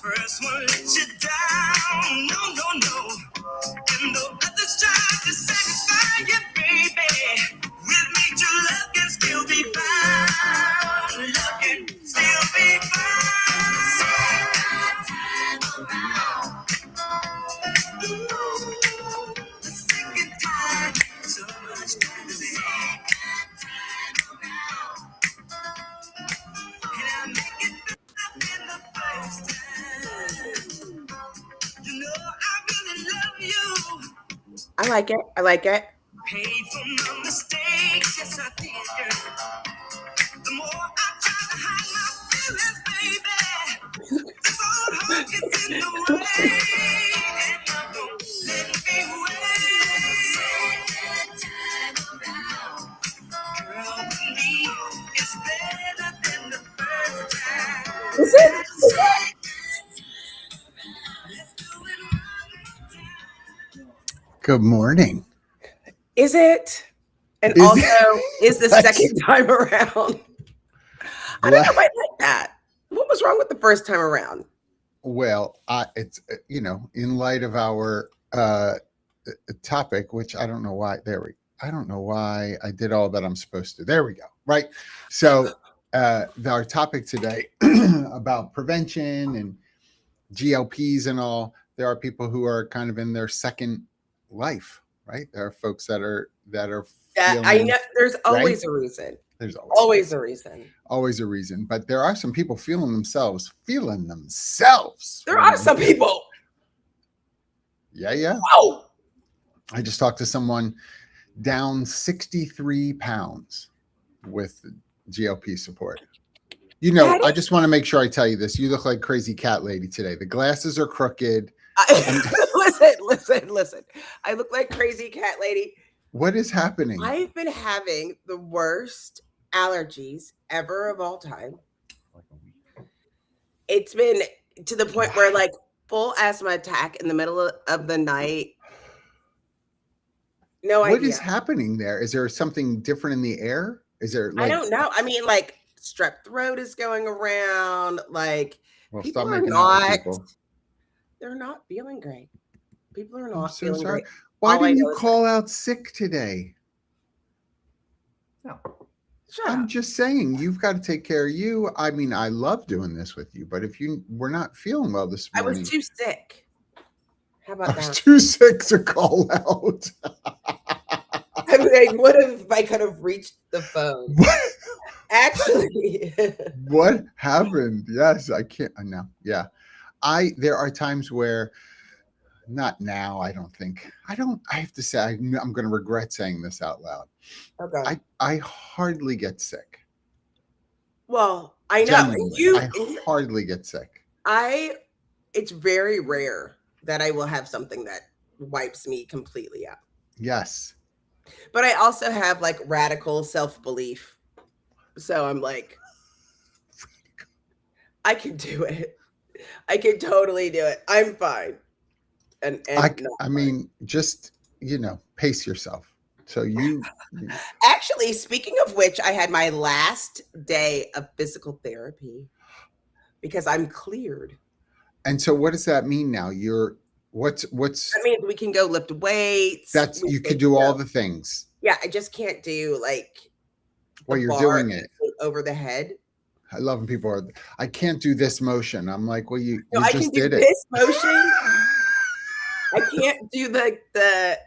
First one let you down, no, no, no. And the others try to satisfy you, baby. With me, true love can still be found. Love can still be found. Second time around. Ooh, the second time. So much time to be. Second time around. And I make it better than the first time. You know I really love you. I like it. I like it. Paid for my mistakes, yes I did, girl. The more I try to hide my feelings, baby, this old heart gets in the way, and I won't let me wait. Second time around, girl, believe it's better than the first Is it? time. Is it? Let's do it one time. Good morning. Is it? And Is also, it? is the second time around? I don't know if I like that. What was wrong with the first time around? Well, it's in light of our topic, which I don't know why. I don't know why I did all that I'm supposed to. There we go. Right. So our topic today about prevention and GLPs and all. There are people who are kind of in their second life, right? There are folks that are Yeah, I feeling, know. There's always right? a reason. There's Always a reason. always a reason, but there are some people feeling themselves. There are some people. Yeah. Oh, I just talked to someone down 63 pounds with GLP support. I just want to make sure I tell you this. You look like crazy cat lady today. The glasses are crooked. Listen. I look like crazy cat lady. What is happening? I've been having the worst allergies ever of all time. It's been to the point where like full asthma attack in the middle of the night. No idea. What is happening there? Is there something different in the air? Is there I don't know. I mean, like strep throat is going around. Like people are not. They're not feeling great. People are not feeling great. Why didn't you call out sick today? No. I'm just saying, you've got to take care of you. I mean, I love doing this with you, but if you were not feeling well this morning. I was too sick. How about that? I was too sick to call out. I mean, I would have if I could have reached the phone. Actually. What happened? Yes, I can't. No. Yeah. There are times where, not now, I don't think. I have to say, I'm going to regret saying this out loud. Okay. I hardly get sick. Well, I know. I hardly get sick. It's very rare that I will have something that wipes me completely out. Yes. But I also have like radical self-belief. So I'm like, I can do it. I can totally do it. I'm fine. And I mean, just, pace yourself. So actually, speaking of which, I had my last day of physical therapy because I'm cleared. And so what does that mean now? What's that means we can go lift weights. You could do all the things. Yeah, I just can't do like you're doing it over the head. I love when people are, I can't do this motion. I'm like, well, you I just can do did it. This motion. I can't do the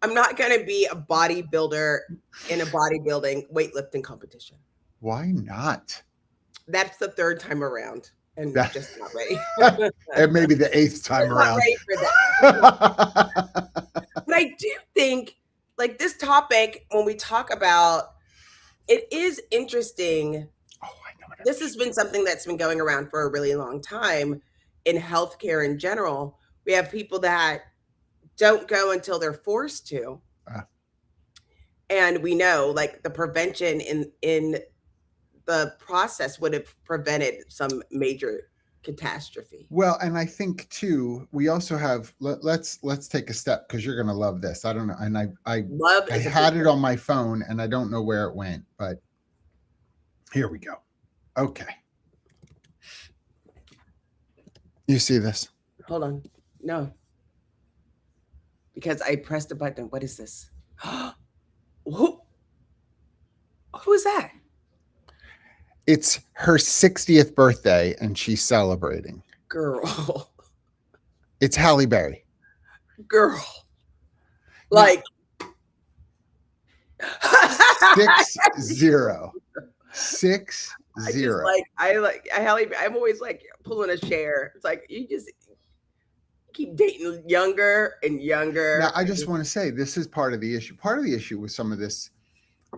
I'm not going to be a bodybuilder in a bodybuilding weightlifting competition. Why not? That's the third time around, and just not ready. And maybe the eighth time around. Not ready for that. But I do think, like this topic, when we talk about, it is interesting. Oh, I know. This has been something that's been going around for a really long time in healthcare in general. We have people that don't go until they're forced to. And we know like the prevention in the process would have prevented some major catastrophe. Well, and I think too, we also have, let's take a step because you're going to love this. I don't know. And I had it on my phone and I don't know where it went, but here we go. Okay. You see this? Hold on. No, because I pressed a button. What is this? who, who is that? It's her 60th birthday and she's celebrating. Girl. It's Halle Berry. Girl. Now, Like, 6-0. 6 I just 0. I'm always like pulling a chair. It's like you just keep dating younger and younger. Now, I just want to say this is part of the issue. Part of the issue with some of this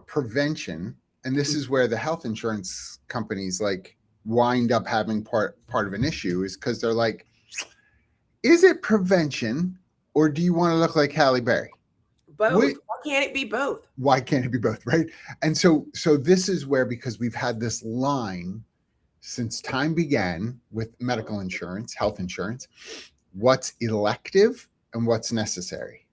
prevention, and this is where the health insurance companies like wind up having part of an issue, is because they're like, is it prevention or do you want to look like Halle Berry? Both. Why can't it be both? Why can't it be both? Right. And so this is where, because we've had this line since time began with medical insurance, health insurance, what's elective and what's necessary.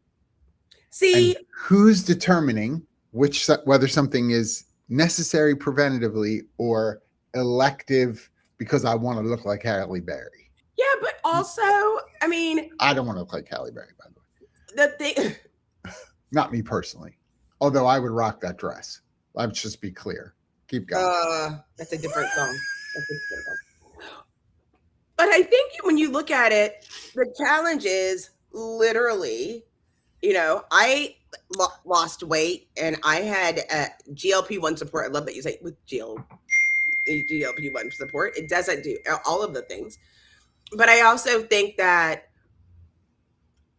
See, and who's determining whether something is necessary preventatively or elective because I want to look like Halle Berry? Yeah, but also, I mean, I don't want to look like Halle Berry, by the way. The thing, not me personally, although I would rock that dress. Let's just be clear. Keep going. That's a different song. But I think when you look at it, the challenge is literally, I lost weight and I had GLP-1 support. I love that you say with GLP-1 support. It doesn't do all of the things. But I also think that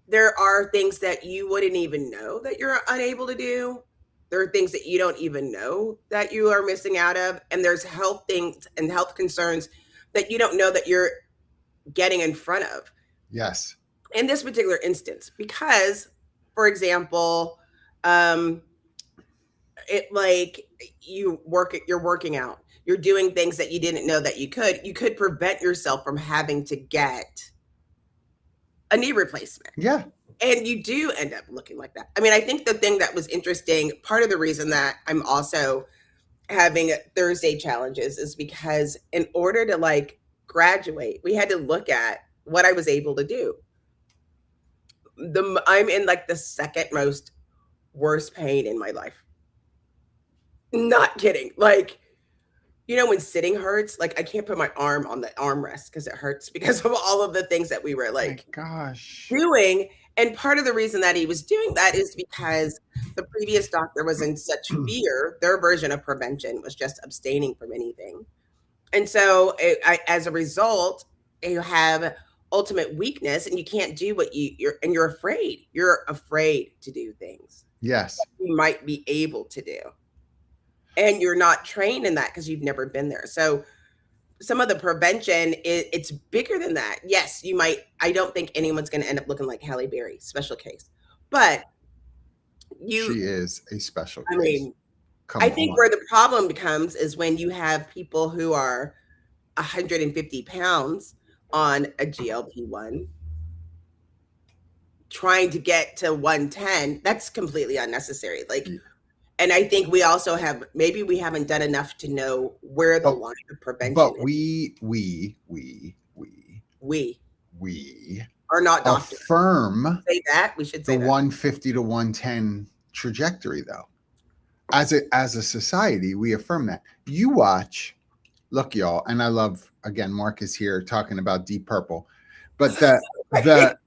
there are things that you wouldn't even know that you're unable to do. There are things that you don't even know that you are missing out of. And there's health things and health concerns that you don't know that you're getting in front of. Yes. In this particular instance, because, for example, it like you're working out, you're doing things that you didn't know that you could prevent yourself from having to get a knee replacement. Yeah. And you do end up looking like that. I mean, I think the thing that was interesting, part of the reason that I'm also having Thursday challenges is because in order to like graduate, we had to look at what I was able to do. I'm in like the second most worst pain in my life. Not kidding. Like, when sitting hurts, like I can't put my arm on the armrest because it hurts because of all of the things that we were like doing. And part of the reason that he was doing that is because the previous doctor was in such fear. Their version of prevention was just abstaining from anything. And so as a result, you have ultimate weakness and you can't do what you're afraid. You're afraid to do things. Yes. You might be able to do. And you're not trained in that because you've never been there. So some of the prevention, it's bigger than that. Yes, I don't think anyone's going to end up looking like Halle Berry, special case. But she is a special case. I mean, I think where the problem becomes is when you have people who are 150 pounds on a GLP-1 trying to get to 110. That's completely unnecessary. Like, and I think we also maybe we haven't done enough to know where the line of prevention but is. We are not doctors. Affirm say that. We should say the 150 to 110 trajectory, though. As a society, we affirm that. You watch, look, y'all, and I love, again, Mark is here talking about Deep Purple, but the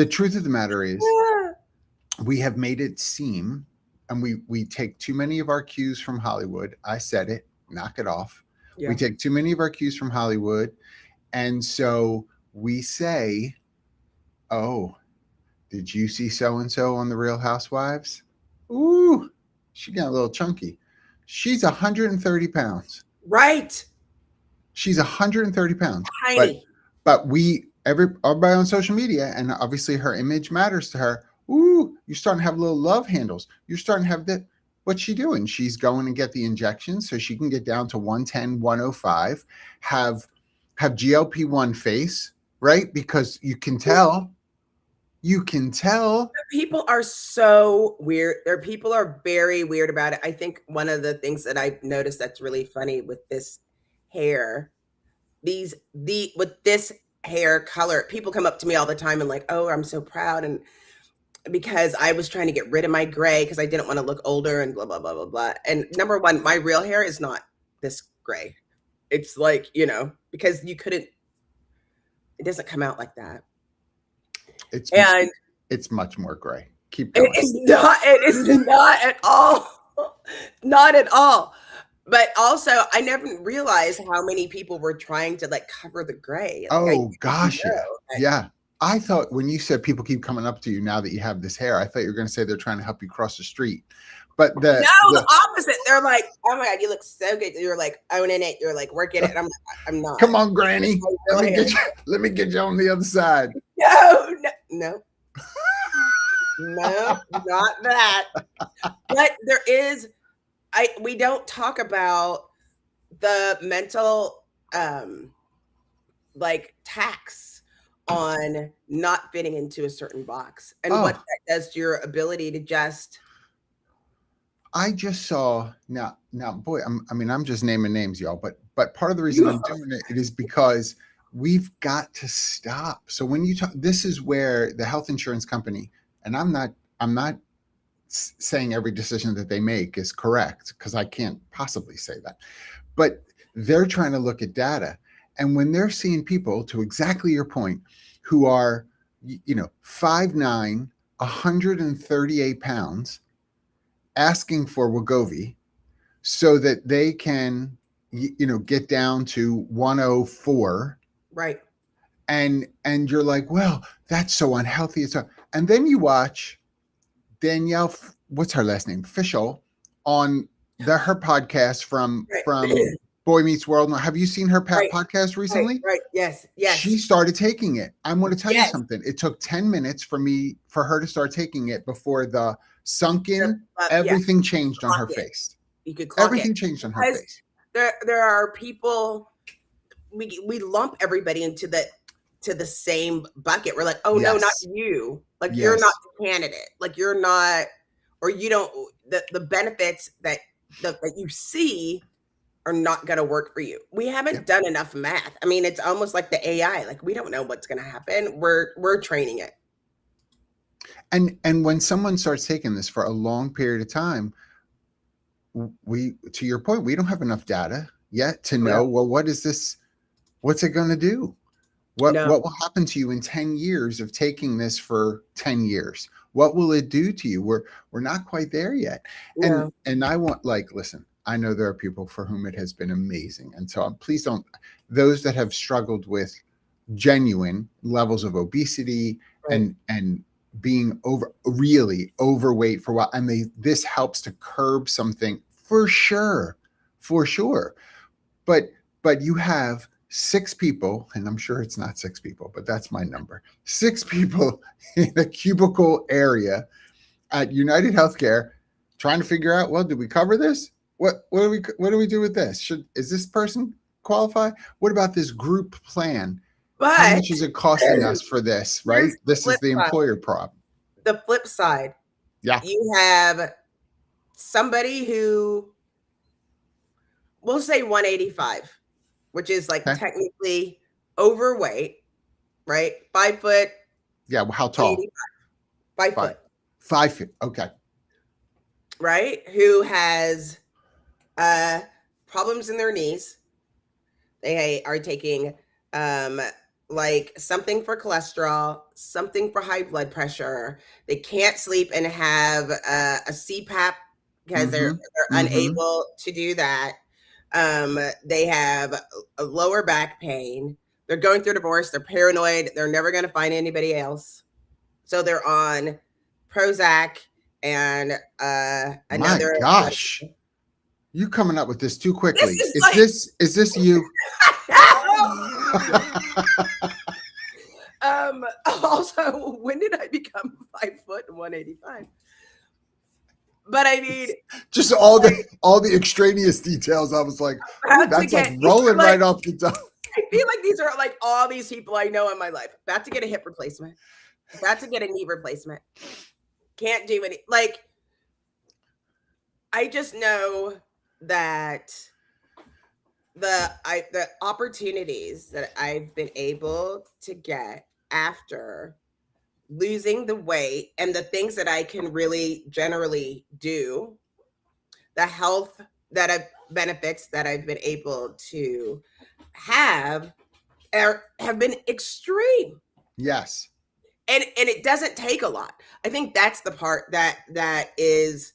truth of the matter is we have made it seem, and we take too many of our cues from Hollywood. I said it, knock it off. Yeah. We take too many of our cues from Hollywood. And so we say, oh, did you see so-and-so on The Real Housewives? Ooh, she got a little chunky. She's 130 pounds. Right. She's 130 pounds. Tiny. But everybody on social media, and obviously her image matters to her. Ooh, you're starting to have little love handles. You're starting to have that. What's she doing? She's going to get the injection so she can get down to 110, 105, have GLP-1 face, right? Because you can tell. People are so weird. People are very weird about it. I think one of the things that I've noticed that's really funny with this hair with this hair color, people come up to me all the time and like, oh, I'm so proud. And because I was trying to get rid of my gray because I didn't want to look older and blah, blah, blah, blah, blah. And number one, my real hair is not this gray. It's like, because it doesn't come out like that. It's much more gray. Keep It going. is not at all. Not at all. But also, I never realized how many people were trying to like cover the gray. Like, Oh gosh, yeah. I thought when you said people keep coming up to you now that you have this hair, I thought you were going to say they're trying to help you cross the street. But the opposite. They're like, "Oh my God, you look so good." You're like owning it. You're like working it. And I'm not. Come on, Granny. Let me get you on the other side. No, not that. But there is. We don't talk about the mental like tax on not fitting into a certain box and what that does to your ability to just. I just saw now, boy, I'm just naming names, y'all, but part of the reason I'm doing it is because we've got to stop. So when you talk, this is where the health insurance company, and I'm not saying every decision that they make is correct because I can't possibly say that, but they're trying to look at data. And when they're seeing people, to exactly your point, who are, 5'9", 138 pounds, asking for Wegovy so that they can, get down to 104. Right. And you're like, well, that's so unhealthy. And then you watch Danielle, what's her last name? Fishel, on her podcast from Boy Meets World. Have you seen her podcast recently? Right. Yes. She started taking it. I'm going to tell you something. It took 10 minutes for her to start taking it before the sunken, everything changed on her face. You could clock everything changed on her face. There are people, we lump everybody into the same bucket. We're like, oh no, not you. Like you're not the candidate. Like you're not, or you don't, the benefits that you see are not going to work for you. We haven't done enough math. I mean, it's almost like the AI. Like we don't know what's going to happen. We're training it. And when someone starts taking this for a long period of time, to your point, we don't have enough data yet to know, well, what is this? What's it going to do? What will happen to you in 10 years of taking this for 10 years? What will it do to you? We're not quite there yet. And I want, listen, I know there are people for whom it has been amazing. And so please don't, those that have struggled with genuine levels of obesity and being really overweight for a while, and this helps to curb something for sure. But you have 6 people, and I'm sure it's not 6 people, but that's my number. 6 people in a cubicle area at United Healthcare trying to figure out, well, do we cover this? What do we do with this? Is this person qualify? What about this group plan? But how much is it costing us for this? Right? This is the employer problem. The flip side. Yeah. You have somebody who, we'll say 185, which is technically overweight, right? 5 foot. Yeah. Well, how tall? 5 foot. 5 feet. Okay. Right? Who has problems in their knees. They are taking something for cholesterol, something for high blood pressure. They can't sleep and have a CPAP because they're unable to do that. They have a lower back pain. They're going through divorce. They're paranoid. They're never going to find anybody else. So they're on Prozac and another. My gosh. You coming up with this too quickly. Is this you? Also, when did I become 5 foot and 185? But I mean, just all the extraneous details. I was like, that's rolling right off the top. I feel like these are all these people I know in my life. About to get a hip replacement. About to get a knee replacement. Can't do any. I just know that the opportunities that I've been able to get after losing the weight and the things that I can really generally do, the health that I've benefits that I've been able to have have been extreme. Yes. And it doesn't take a lot. I think that's the part that is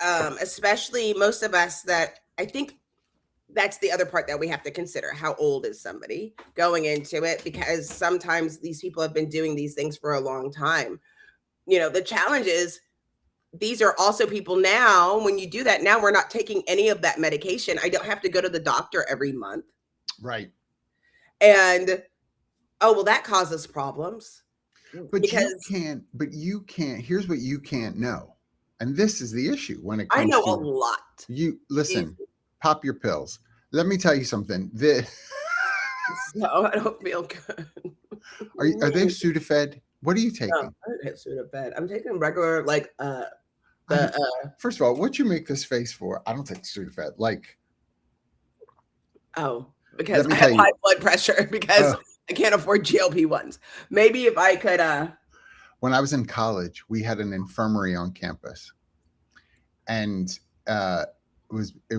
especially most of us that I think that's the other part that we have to consider. How old is somebody going into it? Because sometimes these people have been doing these things for a long time. The challenge is these are also people now, when you do that, now we're not taking any of that medication. I don't have to go to the doctor every month. Right. And oh, well, that causes problems But because you can't, here's what you can't know. And this is the issue when it I comes know a to lot. you. Listen, Is- pop your pills. Let me tell you something. No, I don't feel good. Are they Sudafed? What are you No, taking? I don't get Sudafed. I'm taking regular, like, I the, mean, first of all, what you make this face for? I don't take Sudafed. Like, oh, let because me I have tell you. high blood pressure because I can't afford GLP-1s. Maybe if I could, When I was in college, we had an infirmary on campus, and it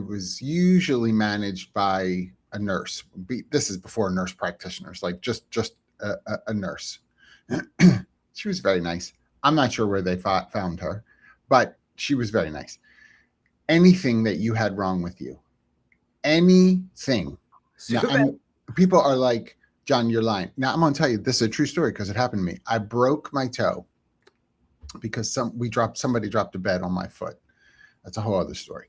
was usually managed by a nurse. This is before nurse practitioners, like just a nurse. She was very nice. I'm not sure where they found her, but she was very nice. Anything that you had wrong with you, anything. Now, Sudafed. people are like, John, you're lying. Now, I'm going to tell you, this is a true story because it happened to me. I broke my toe because somebody dropped a bed on my foot. That's a whole other story.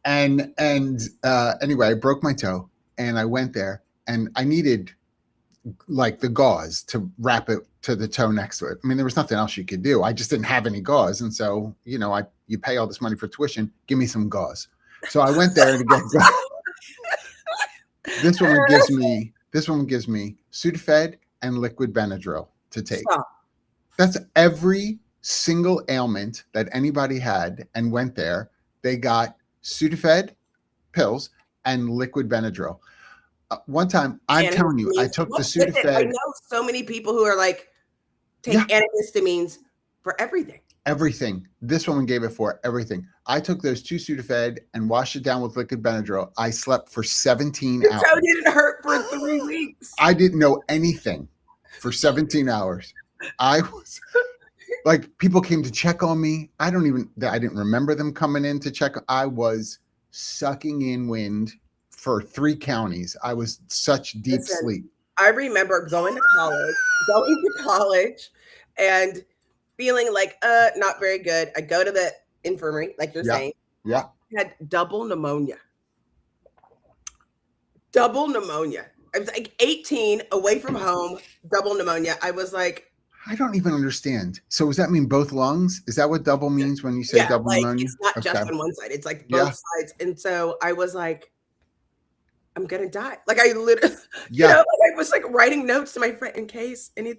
And anyway, I broke my toe, and I went there, and I needed like the gauze to wrap it to the toe next to it. I mean, there was nothing else you could do. I just didn't have any gauze, and so you pay all this money for tuition, give me some gauze. So I went there to get gauze. This woman gives me Sudafed and liquid Benadryl to take. Stop. That's every single ailment that anybody had and went there. They got Sudafed pills and liquid Benadryl. One time, I'm telling you, I Antihistamines. took the What's with it? I Sudafed. know so many people who are like, Yeah, take antihistamines for everything. everything. This woman gave it for everything. I took those 2 Sudafed and washed it down with liquid Benadryl. I slept for 17 Your hours. toe didn't hurt for 3 weeks. I didn't know anything for 17 hours. I was like, people came to check on me. I didn't remember them coming in to check. I was sucking in wind for 3 counties. I was such deep Listen, sleep. I remember going to college and feeling like, not very good. I go to the infirmary, like you're Yeah. saying. Yeah. I had double pneumonia. Double pneumonia. I was like 18, away from home, double pneumonia. I was like, I don't even understand. So does that mean both lungs? Is that what double means when you say yeah, double like pneumonia? it's not just Okay. on one side, it's like Yeah. both sides. And so I was like, I'm gonna die. Like I literally, Yeah. like I was like writing notes to my friend in case any.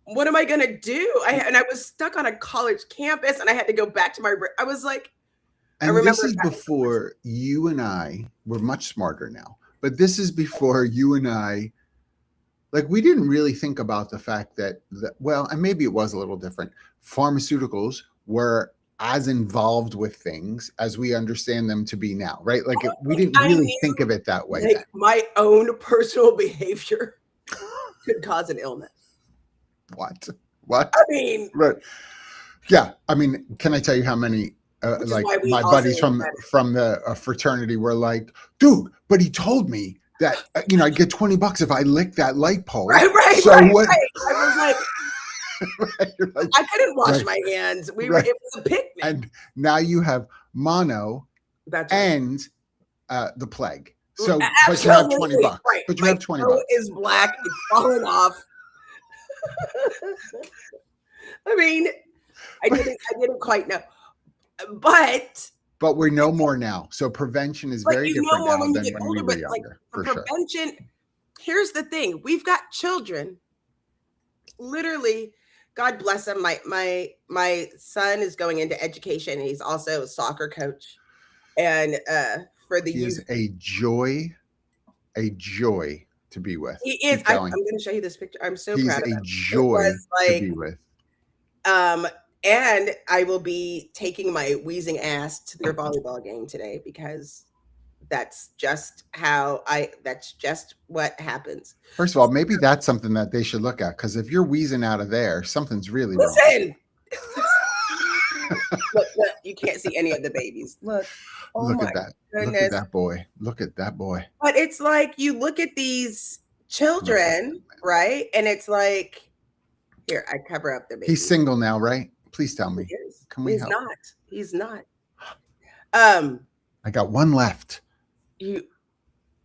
What am I gonna do? And I was stuck on a college campus, and I had to go back to my. I was like, I And this remember. is before you and I were much smarter now, but this is before you and I, like, we didn't really think about the fact that, well, and maybe it was a little different. Pharmaceuticals were as involved with things as we understand them to be now, right? Like, we didn't I really knew, think of it that way like then. my own personal behavior could cause an illness. What? I mean, Right. Yeah. I mean, can I tell you how many which is like why we my also buddies from the fraternity were like, dude, but he told me that I'd get $20 if I licked that light pole. right. So what? Right. I was like, Like, I couldn't wash right, my hands. It right. was a picnic. And now you have mono That's right. and the plague. So, but you Absolutely. have $20. Right. But you My have $20. toe is black. It's falling off. I mean, I didn't quite know, but we know more now. So prevention is very different more now when you than get when older. we were But like younger, for for sure. prevention, here's the thing: we've got children. Literally, God bless him. My son is going into education, and he's also a soccer coach. And for the He is youth, a joy a joy to be with. He is. Keep I'm going. going to show you this picture. I'm so He's proud of a him. It joy was to be like, with. and I will be taking my wheezing ass to their volleyball game today because that's just that's just what happens. First of all, maybe that's something that they should look at, because if you're wheezing out of there, something's really wrong. Listen, look, you can't see any of the babies. Look, oh Look my at that. Look at goodness. that boy. Look at that boy. But it's like you look at these children, right? And it's like, here, I cover up the baby. He's single now, right? Please tell me. He is. Can we He's help? not. He's not. I got one left. You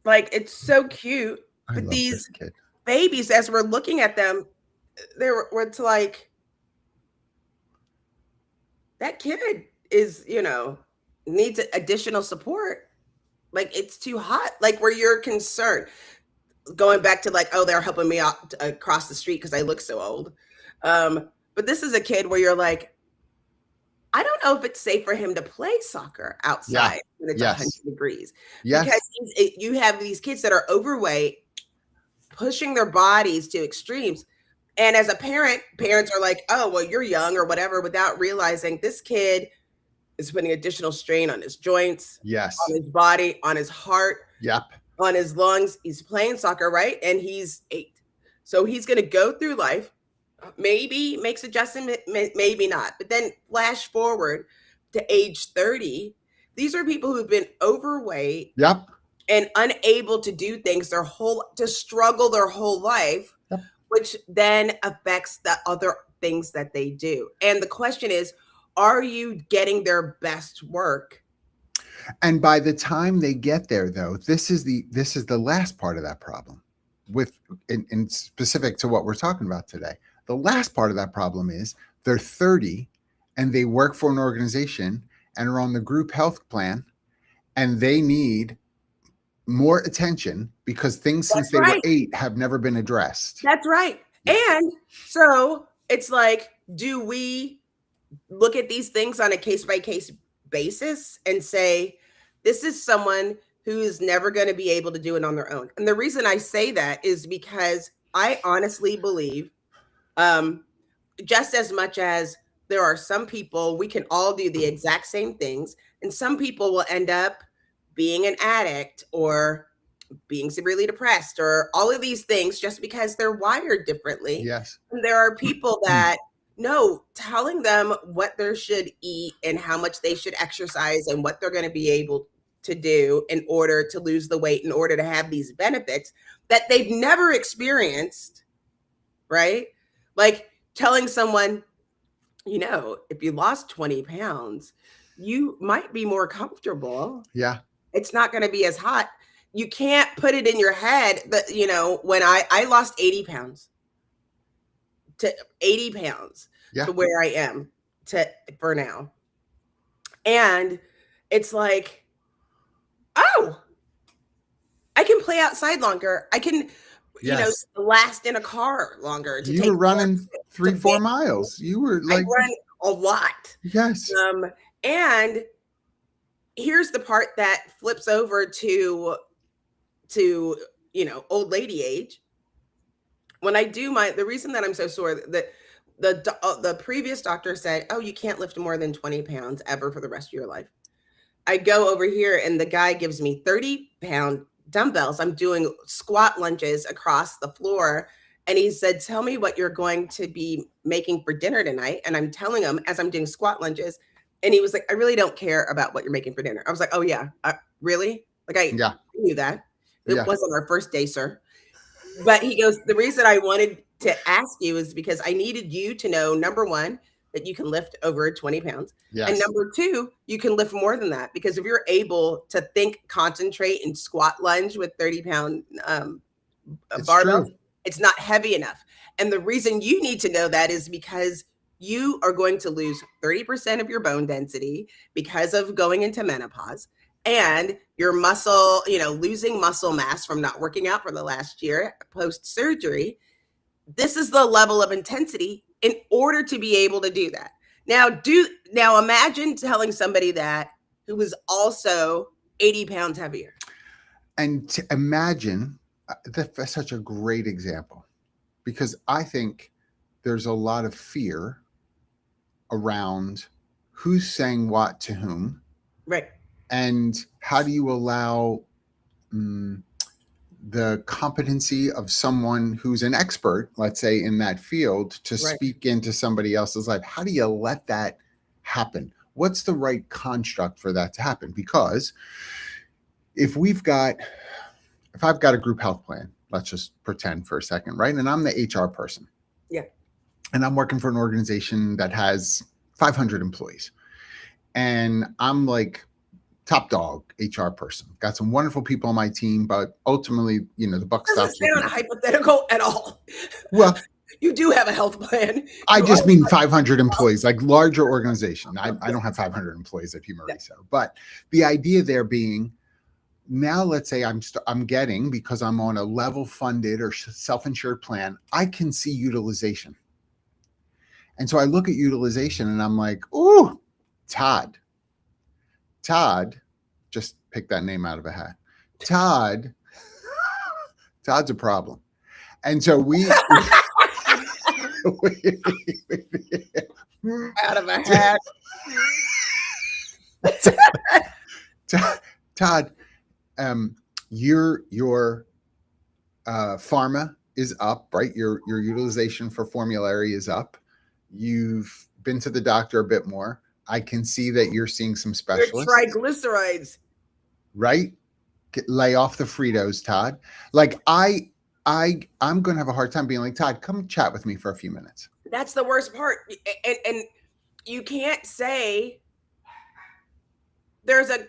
like it's so cute. I But love these this kid. babies, as we're looking at them, it's like that kid is, needs additional support. Like it's too hot. Like where you're concerned. Going back to like, oh, they're helping me out across the street because I look so old. But this is a kid where you're like, I don't know if it's safe for him to play soccer outside when it's 100 degrees. Yes. Because you have these kids that are overweight, pushing their bodies to extremes. And as a parents are like, oh, well, you're young or whatever, without realizing this kid is putting additional strain on his joints, Yes. on his body, on his heart, Yep. on his lungs. He's playing soccer, right? And he's 8. So he's going to go through life, maybe makes adjustment, maybe not. But then flash forward to age 30. These are people who've been overweight Yep. and unable to do things to struggle their whole life, which then affects the other things that they do. And the question is, are you getting their best work? And by the time they get there, though, this is the last part of that problem, in specific to what we're talking about today. The last part of that problem is they're 30 and they work for an organization and are on the group health plan, and they need more attention because things since they were 8 have never been addressed. That's right. And so it's like, do we look at these things on a case-by-case basis and say, this is someone who is never going to be able to do it on their own? And the reason I say that is because I honestly believe, just as much as there are some people, we can all do the exact same things, and some people will end up being an addict or being severely depressed or all of these things just because they're wired differently. Yes. And there are people that telling them what they should eat and how much they should exercise and what they're going to be able to do in order to lose the weight, in order to have these benefits that they've never experienced, right? Like telling someone, if you lost 20 pounds, you might be more comfortable. Yeah. It's not going to be as hot. You can't put it in your head that, when I lost 80 pounds to 80 pounds to where I am for now. And it's like, oh, I can play outside longer. I can, last in a car longer. You were running 3-4 miles. You were like, I run a lot. Yes. And here's the part that flips over to old lady age. When I do the reason that I'm so sore, that the previous doctor said, oh, you can't lift more than 20 pounds ever for the rest of your life. I go over here and the guy gives me 30-pound dumbbells. I'm doing squat lunges across the floor. And he said, tell me what you're going to be making for dinner tonight. And I'm telling him as I'm doing squat lunges. And he was like, I really don't care about what you're making for dinner. I was like, oh yeah, really? Like I knew that. It wasn't our first day, sir. But he goes, the reason I wanted to ask you is because I needed you to know, number one, that you can lift over 20 pounds. Yes. And number two, you can lift more than that. Because if you're able to think, concentrate, and squat lunge with 30-pound barbells, it's not heavy enough. And the reason you need to know that is because you are going to lose 30% of your bone density because of going into menopause. And your muscle, losing muscle mass from not working out for the last year post-surgery. This is the level of intensity in order to be able to do that. Now imagine telling somebody that who was also 80 pounds heavier. And to imagine that's such a great example, because I think there's a lot of fear around who's saying what to whom, Right. and how do you allow the competency of someone who's an expert, let's say in that field, to Right. speak into somebody else's life. How do you let that happen? What's the right construct for that to happen? Because if I've got a group health plan, let's just pretend for a second, right? And I'm the HR person. Yeah. And I'm working for an organization that has 500 employees. And I'm like top dog HR person. Got some wonderful people on my team, but ultimately, the buck Doesn't stops with sound me. hypothetical at all. Well, You do have a health plan. I You just are- mean 500 employees, like larger organization. I don't have 500 employees at Humor Yeah. Reso, but the idea there being, now let's say I'm getting, because I'm on a level funded or self-insured plan, I can see utilization. And so I look at utilization and I'm like, ooh, Todd, just pick that name out of a hat. Todd's a problem. And so out of a hat. Todd, your pharma is up, right? Your utilization for formulary is up. You've been to the doctor a bit more. I can see that you're seeing some Your specialists, triglycerides. right? Lay off the Fritos, Todd. Like I'm going to have a hard time being like, Todd, come chat with me for a few minutes. That's the worst part. And you can't say there's a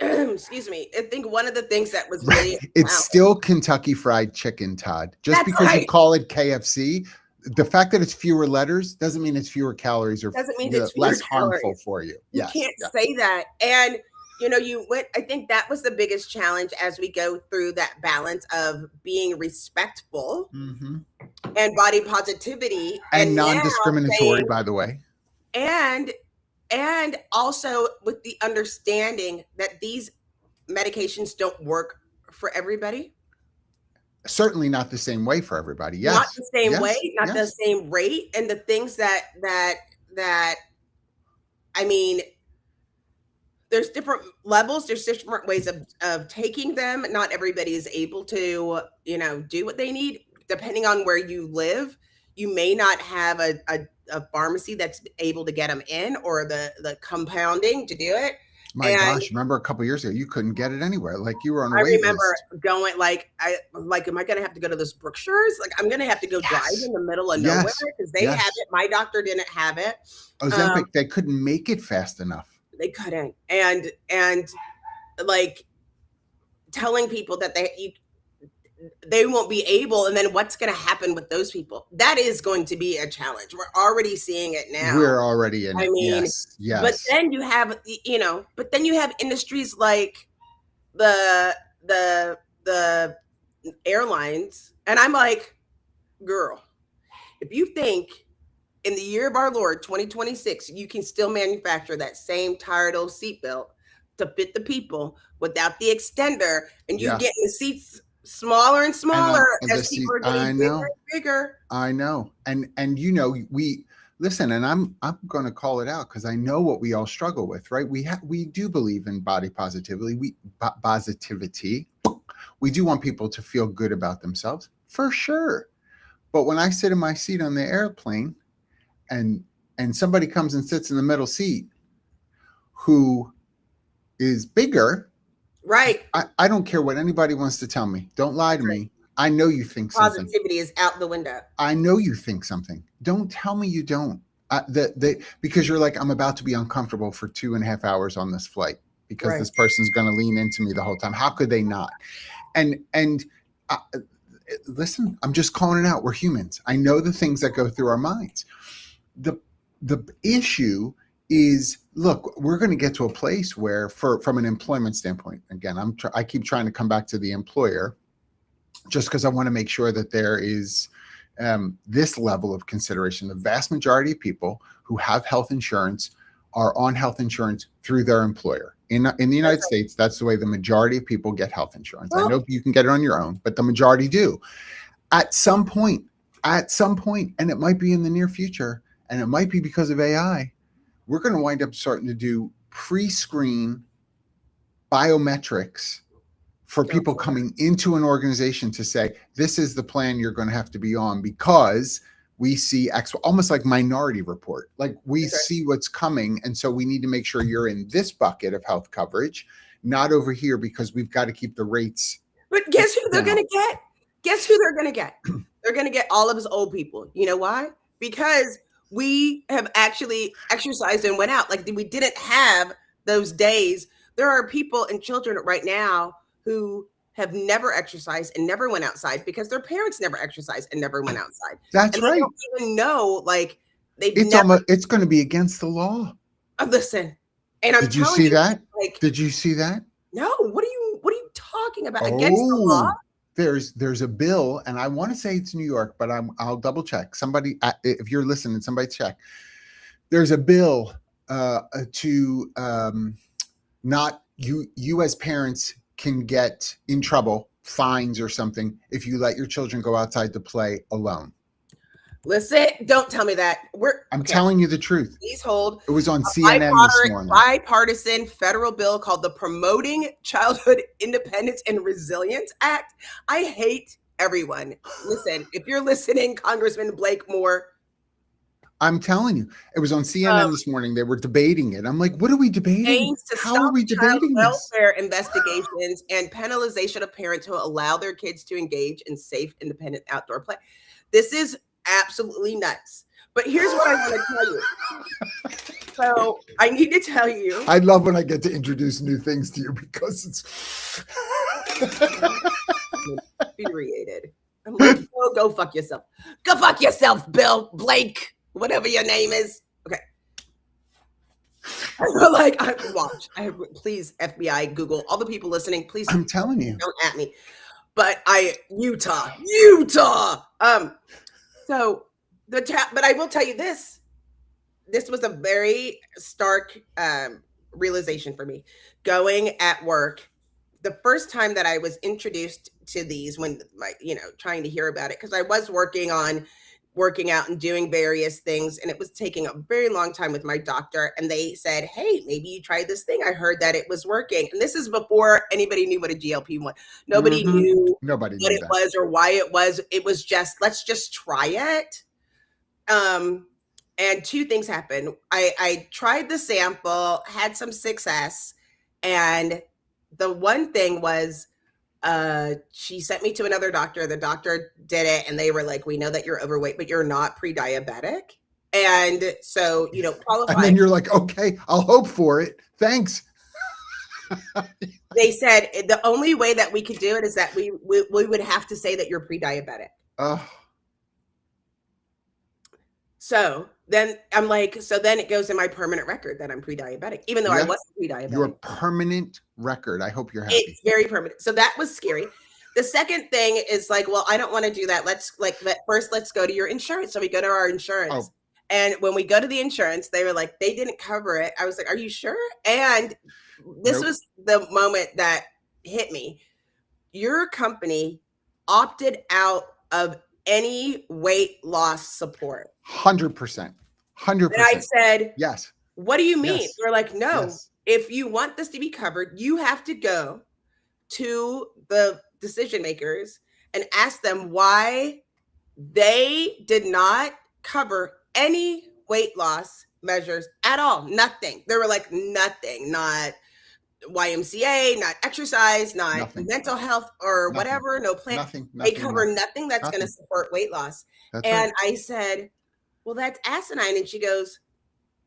excuse me. I think one of the things that was really It's still Kentucky Fried Chicken, Todd. Just That's because you right. call it KFC, the fact that it's fewer letters doesn't mean it's fewer calories or doesn't mean it's fewer less harmful calories. for you. You Yes. can't Yeah. say that. And I think that was the biggest challenge as we go through that balance of being respectful Mm-hmm. and body positivity And now non-discriminatory, saying- by the way. and also with the understanding that these medications don't work for everybody. Certainly not the same way for everybody. Yes. Not the same Yes. way, not the Yes. same rate. And the things that I mean, there's different levels, there's different ways of taking them. Not everybody is able to, do what they need. Depending on where you live, you may not have a pharmacy that's able to get them in, or the compounding to do it. My gosh, remember a couple of years ago, you couldn't get it anywhere. Like you were on a I wait remember list. going am I going to have to go to this Brookshire's? Like, I'm going to have to go drive in the middle of nowhere because they have it. My doctor didn't have it. Ozempic, they couldn't make it fast enough. They couldn't. And like telling people that they won't be able, and then what's going to happen with those people? That is going to be a challenge. We're already seeing it now. We're already in it. I mean, yes. But then you have, industries like the airlines, and I'm like, girl, if you think in the year of our Lord 2026 you can still manufacture that same tired old seatbelt to fit the people without the extender, and you getting the seats smaller and smaller as people are getting bigger and bigger. I know. And we listen, and I'm going to call it out because I know what we all struggle with, right? We do believe in body positivity. Positivity. We do want people to feel good about themselves, for sure. But when I sit in my seat on the airplane and somebody comes and sits in the middle seat who is bigger, right? I don't care what anybody wants to tell me. Don't lie to me. I know you think something. Positivity is out the window. I know you think something. Don't tell me you don't. Because you're like, I'm about to be uncomfortable for 2.5 hours on this flight because this person's going to lean into me the whole time. How could they not? And listen, I'm just calling it out. We're humans. I know the things that go through our minds. The issue is, look, we're going to get to a place where, from an employment standpoint, again, I keep trying to come back to the employer, just because I want to make sure that there is this level of consideration. The vast majority of people who have health insurance are on health insurance through their employer. In the United States, that's the way the majority of people get health insurance. I know you can get it on your own, but the majority do. At some point, and it might be in the near future, and it might be because of AI, we're going to wind up starting to do pre-screen biometrics for people coming into an organization to say, this is the plan you're going to have to be on because we see X, almost like Minority Report. Like we see what's coming. And so we need to make sure you're in this bucket of health coverage, not over here, because we've got to keep the rates. But guess who they're going to get? Guess who they're going to get? They're going to get all of us old people. You know why? Because we have actually exercised and went out. Like we didn't have those days. There are people and children right now who have never exercised and never went outside because their parents never exercised and never went outside. That's right. They don't even know, like it's going to be against the law. Listen, and I'm Did you telling see you, that? like, did you see that? No. What are you talking about? Against the law? There's a bill, and I want to say it's New York, but I'll double check. Somebody, if you're listening, somebody check. There's a bill to not you as parents can get in trouble, fines or something, if you let your children go outside to play alone. Listen, don't tell me that. I'm telling you the truth. Please hold. It was on CNN this morning. Bipartisan federal bill called the Promoting Childhood Independence and Resilience Act. I hate everyone. Listen, if you're listening, Congressman Blake Moore, I'm telling you, it was on CNN this morning. They were debating it. I'm like, what are we debating? How are we debating this? Welfare investigations and penalization of parents who allow their kids to engage in safe, independent outdoor play. This is absolutely nuts. But here's what I want to tell you. So I need to tell you. I love when I get to introduce new things to you because it's infuriated. I'm like, oh, go fuck yourself. Go fuck yourself, Bill, Blake, whatever your name is. Okay. Like, watch. Please, FBI, Google, all the people listening, please. I'm telling you. Don't at me. But Utah. So but I will tell you this. This was a very stark realization for me. Going at work, the first time that I was introduced to these, when trying to hear about it, because I was working out and doing various things, and it was taking a very long time with my doctor. And they said, hey, maybe you try this thing. I heard that it was working. And this is before anybody knew what a GLP-1. Nobody knew what it was or why it was. It was just, let's just try it. And two things happened. I tried the sample, had some success. And the one thing was, she sent me to another doctor. The doctor did it, and they were like, we know that you're overweight, but you're not pre-diabetic. And so, qualify. And then you're like, okay, I'll hope for it. Thanks. They said the only way that we could do it is that we would have to say that you're pre-diabetic. So then I'm like, so then it goes in my permanent record that I'm pre-diabetic, even though I wasn't pre-diabetic. Your permanent record. I hope you're happy. It's very permanent. So that was scary. The second thing is like, well, I don't want to do that. Let's go to your insurance. So we go to our insurance. And when we go to the insurance, they were like, they didn't cover it. I was like, are you sure? And this was the moment that hit me. Your company opted out of any weight loss support. 100%. And I said, yes. What do you mean? Yes. They're like, no, yes. If you want this to be covered, you have to go to the decision makers and ask them why they did not cover any weight loss measures at all. Nothing. They were like, nothing, not YMCA, not exercise, not mental health or whatever, no plan. Nothing, they cover nothing that's going to support weight loss. And I said, well, that's asinine. And she goes,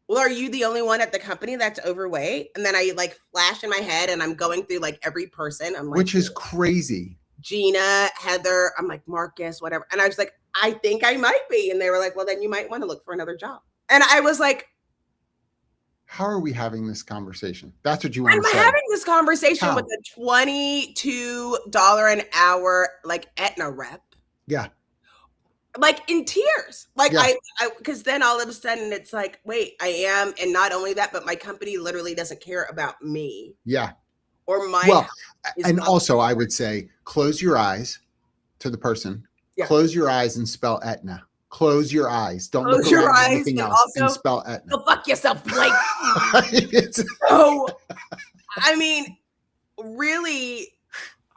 well, are you the only one at the company that's overweight? And then I like flash in my head and I'm going through like every person. I'm like, which is crazy. Gina, Heather, I'm like, Marcus, whatever. And I was like, I think I might be. And they were like, well, then you might want to look for another job. And I was like, how are we having this conversation? That's what you want to say. I'm having this conversation with a $22 an hour, like Aetna rep. Yeah. like in tears. Like Yeah. because then all of a sudden it's like, wait, I am, and not only that, but my company literally doesn't care about me Yeah. or my Well, health is and not also I important. would say close your eyes to the person. Yeah. Close your eyes and spell Etna. Close your eyes. Don't look Close your around at eyes anything and else and also spell Etna. go fuck yourself. Like, It's- so, I mean, really,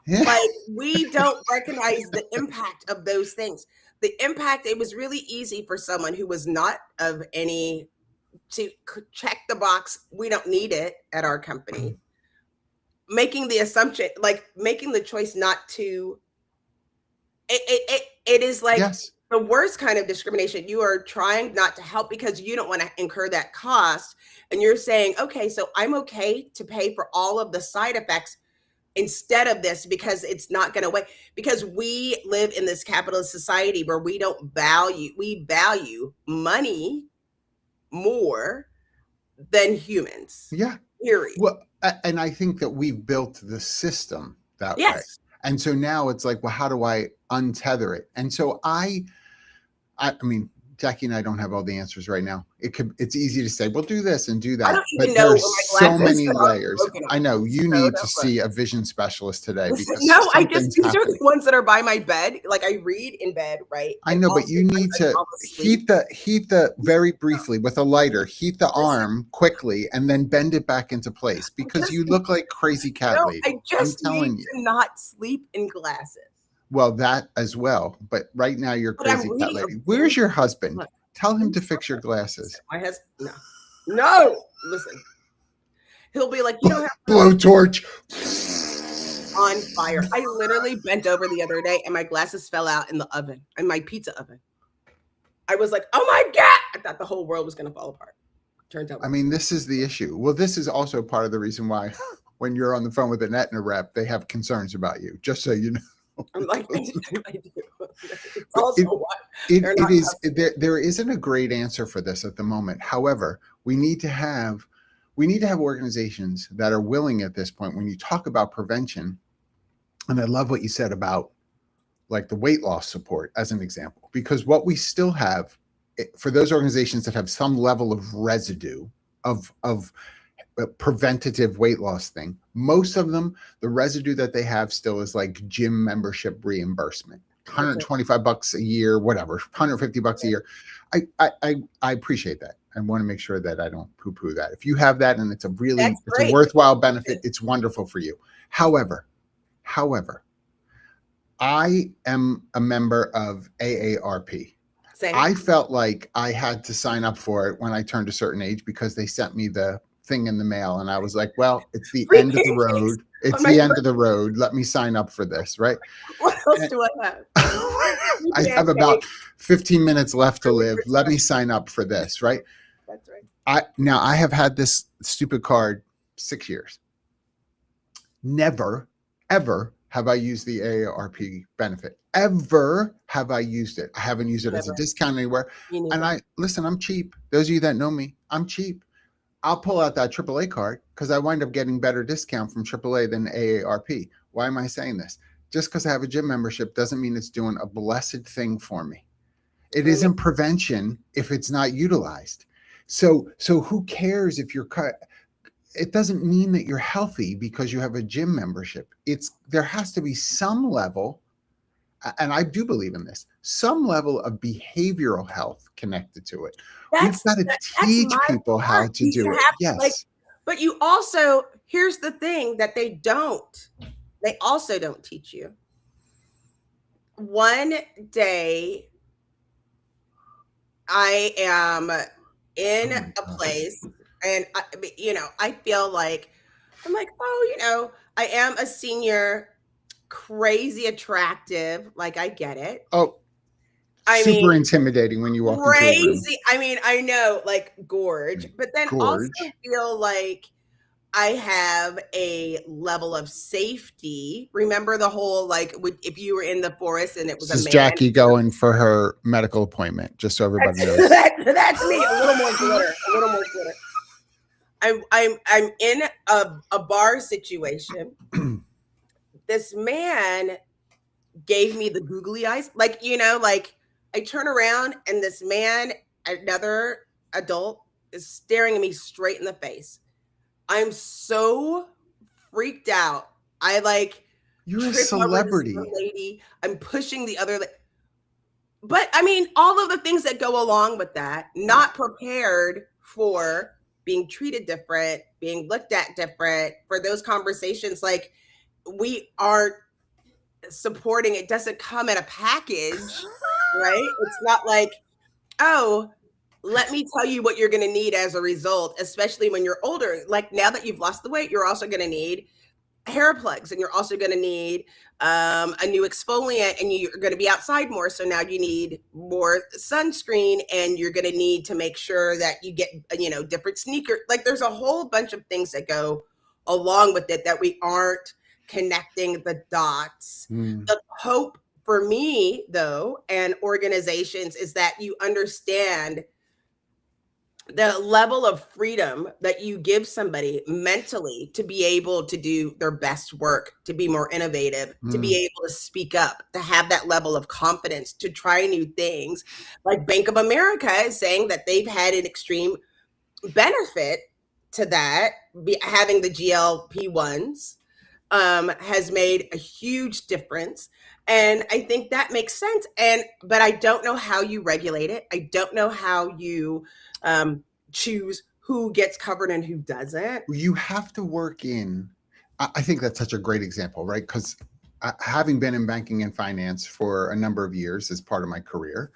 yeah. like, we don't recognize the impact of those things. The impact, it was really easy for someone who was not of any to check the box. We don't need it at our company. Making the assumption, like making the choice not to, it is like Yes. the worst kind of discrimination. You are trying not to help because you don't want to incur that cost. And you're saying, okay, so I'm okay to pay for all of the side effects instead of this because it's not going to wait. Because we live in this capitalist society where we value money more than humans. Yeah. Period. Well, and I think that we've built the system that way. Yes. And so now it's like, well, how do I untether it? And so I mean, Jackie and I don't have all the answers right now. It's easy to say, well, do this and do I that. don't But even know where there's my so glasses many are layers. broken. I know you So need to don't see a vision specialist today because no, I just something's these are the happening. ones that are by my bed. Like I read in bed, right? I And know, also but you need I to fall asleep. heat the very briefly with a lighter, heat the arm quickly, and then bend it back into place because Just you look like crazy cat no, lady. I I'm just need telling you. to not sleep in glasses. Well, that as well. But right now you're But I'm crazy cat reading lady. a Where's very your husband? look. Tell him to fix your glasses. My husband, no. Listen, he'll be like, you don't have Blowtorch. on fire. I literally bent over the other day and my glasses fell out in the oven, in my pizza oven. I was like, oh my God. I thought the whole world was going to fall apart. Turns out. I mean, this is the issue. Well, this is also part of the reason why when you're on the phone with an Aetna rep, they have concerns about you, just so you know. I'm like, I do. It's also what There isn't a great answer for this at the moment. However, we need to have organizations that are willing at this point when you talk about prevention. And I love what you said about like the weight loss support as an example, because what we still have for those organizations that have some level of residue of a preventative weight loss thing, most of them, the residue that they have still is like gym membership reimbursement, $125 a year, whatever, $150 a year. I appreciate that. I want to make sure that I don't poo-poo that. If you have that and it's a worthwhile benefit, it's wonderful for you. However, I am a member of AARP. Same. I felt like I had to sign up for it when I turned a certain age because they sent me the thing in the mail. And I was like, well, it's the end of the road. It's the end of the road. Let me sign up for this, right? What else do I have? I have about 15 minutes left to live. Let me sign up for this, right? That's right. I have had this stupid card 6 years. Never, ever have I used the AARP benefit. Ever have I used it. I haven't used it as a discount anywhere. And I'm cheap. Those of you that know me, I'm cheap. I'll pull out that AAA card because I wind up getting better discount from AAA than AARP. Why am I saying this? Just because I have a gym membership doesn't mean it's doing a blessed thing for me. It isn't prevention if it's not utilized. So who cares if you're cut? It doesn't mean that you're healthy because you have a gym membership. There has to be some level, and I do believe in this, some level of behavioral health connected to it. We've got to teach people how to do it. Yes. But you also, here's the thing that they also don't teach you. One day I am in a place and I feel like I'm like, I am a senior, crazy attractive. Like I get it. Oh, super intimidating when you walk into a room. Crazy. I mean, I know, like gorge, but then also feel like I have a level of safety. Remember the whole, like, if you were in the forest and it was this is Jackie going for her medical appointment, just so everybody knows. That's me. A little more glitter. I'm in a bar situation. This man gave me the googly eyes, like I turn around and this man, another adult, is staring at me straight in the face. I'm so freaked out. I like You're a trip over this one celebrity. lady. I'm pushing the other. But I mean, all of the things that go along with that, not prepared for being treated different, being looked at different, for those conversations. Like, we aren't supporting, it doesn't come in a package, right? It's not like, oh, let me tell you what you're going to need as a result, especially when you're older. Like, now that you've lost the weight, you're also going to need hair plugs, and you're also going to need a new exfoliant, and you're going to be outside more, so now you need more sunscreen, and you're going to need to make sure that you get different sneakers. Like, there's a whole bunch of things that go along with it that we aren't connecting the dots. The hope for me, though, and organizations, is that you understand the level of freedom that you give somebody mentally to be able to do their best work, to be more innovative, to be able to speak up, to have that level of confidence, to try new things. Like, Bank of America is saying that they've had an extreme benefit to that, having the GLP-1s has made a huge difference. And I think that makes sense. But I don't know how you regulate it. I don't know how you choose who gets covered and who doesn't. You have to work in. I think that's such a great example, right? Because having been in banking and finance for a number of years as part of my career,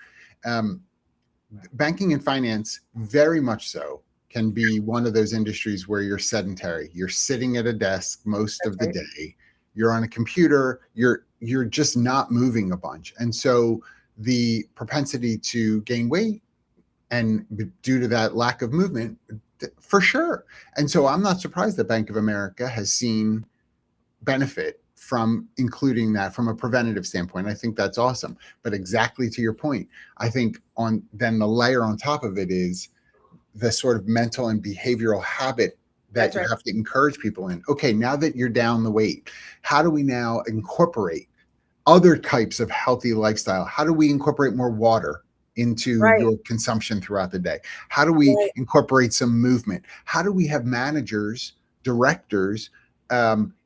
banking and finance, very much so, can be one of those industries where you're sedentary. You're sitting at a desk most That's of the right. day. You're on a computer. You're just not moving a bunch, and so the propensity to gain weight, and due to that lack of movement, for sure. And so I'm not surprised that Bank of America has seen benefit from including that from a preventative standpoint. I think that's awesome. But exactly to your point, I think on then the layer on top of it is the sort of mental and behavioral habit that That's you right. have to encourage people in. Okay, now that you're down the weight, how do we now incorporate other types of healthy lifestyle? How do we incorporate more water into Right. your consumption throughout the day? How do we Right. incorporate some movement? How do we have managers, directors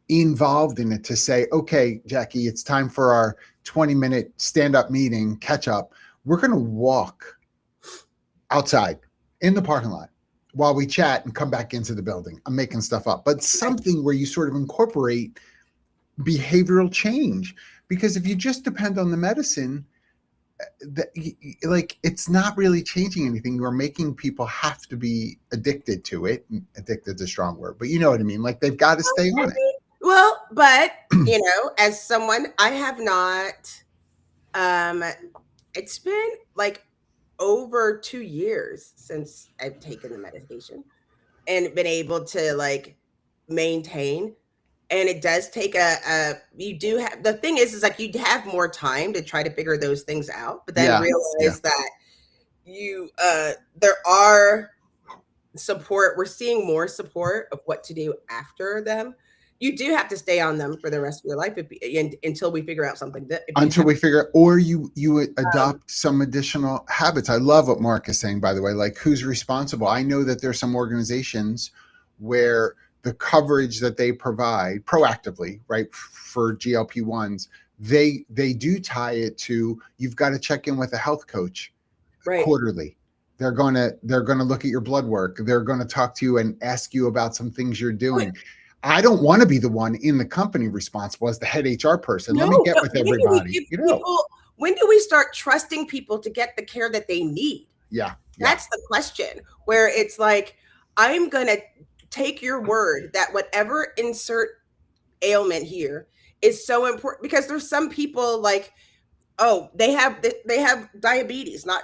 involved in it to say, okay, Jackie, it's time for our 20-minute stand-up meeting, catch up. We're going to walk outside in the parking lot while we chat and come back into the building. I'm making stuff up, but something where you sort of incorporate behavioral change. Because if you just depend on the medicine, like, it's not really changing anything. You're making people have to be addicted to it. Addicted's a strong word, but you know what I mean. Like, they've got to stay on it. Well, but as someone, I have not. Um, it's been like over 2 years since I've taken the medication and been able to like maintain. And it does take you do have, the thing is like, you have more time to try to figure those things out, but then Yeah, yeah. realize that there are support. We're seeing more support of what to do after them. You do have to stay on them for the rest of your life until we figure out something that if you Until have. we figure, or you adopt some additional habits. I love what Mark is saying, by the way. Like, who's responsible? I know that there's some organizations where the coverage that they provide proactively, right, for GLP-1s, they do tie it to, you've got to check in with a health coach Right. quarterly. They're going to look at your blood work. They're going to talk to you and ask you about some things you're doing. I don't want to be the one in the company responsible as the head HR person. Let me No, get but with when do we everybody. give people? When do we start trusting people to get the care that they need? Yeah. That's the question. Where it's like, I'm gonna take your word that whatever insert ailment here is so important, because there's some people like, oh, they have diabetes, not